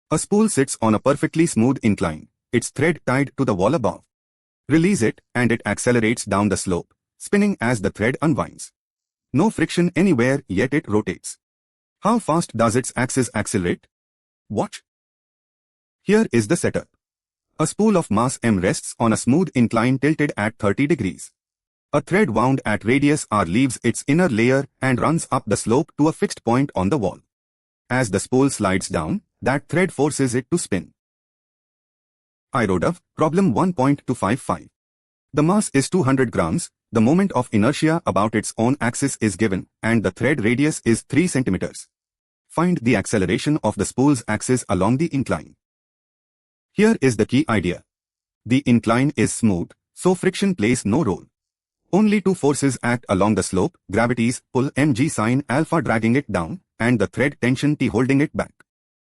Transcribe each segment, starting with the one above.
A spool sits on a perfectly smooth incline, its thread tied to the wall above. Release it and it accelerates down the slope, spinning as the thread unwinds. No friction anywhere, yet it rotates. How fast does its axis accelerate? Watch. Here is the setup. A spool of mass m rests on a smooth incline tilted at 30 degrees. A thread wound at radius r leaves its inner layer and runs up the slope to a fixed point on the wall. As the spool slides down, that thread forces it to spin. Irodov, problem 1.255. The mass is 200 grams, the moment of inertia about its own axis is given, and the thread radius is 3 centimeters. Find the acceleration of the spool's axis along the incline. Here is the key idea. The incline is smooth, so friction plays no role. Only two forces act along the slope, gravity's pull mg sin alpha dragging it down, and the thread tension T holding it back.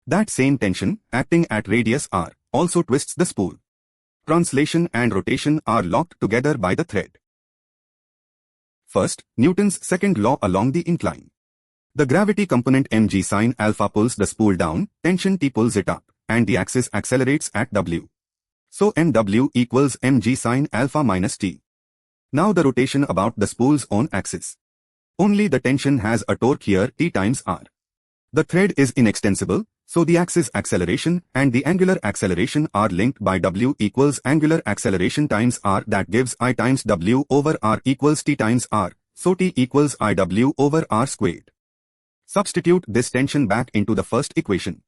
That same tension, acting at radius r, also twists the spool. Translation and rotation are locked together by the thread. First, Newton's second law along the incline. The gravity component mg sin alpha pulls the spool down, tension T pulls it up, and the axis accelerates at w. So mw equals mg sin alpha minus T. Now the rotation about the spool's own axis. Only the tension has a torque here T times r. The thread is inextensible, so the axis acceleration and the angular acceleration are linked by w equals angular acceleration times r, that gives I times w over r equals T times r, so T equals Iw over r squared. Substitute this tension back into the first equation.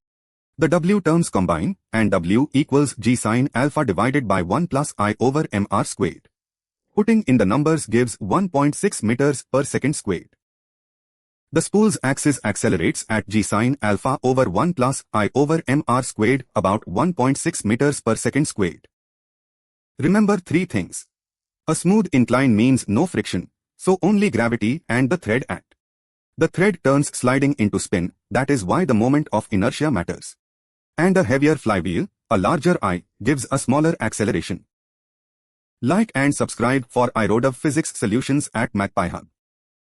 The w terms combine, and w equals g sin alpha divided by 1 plus I over mr squared. Putting in the numbers gives 1.6 meters per second squared. The spool's axis accelerates at g sin alpha over 1 plus I over mr squared, about 1.6 meters per second squared. Remember three things. A smooth incline means no friction, so only gravity and the thread act. The thread turns sliding into spin, that is why the moment of inertia matters. And a heavier flywheel, a larger I, gives a smaller acceleration. Like and subscribe for Irodov Physics solutions at MagPi Hub.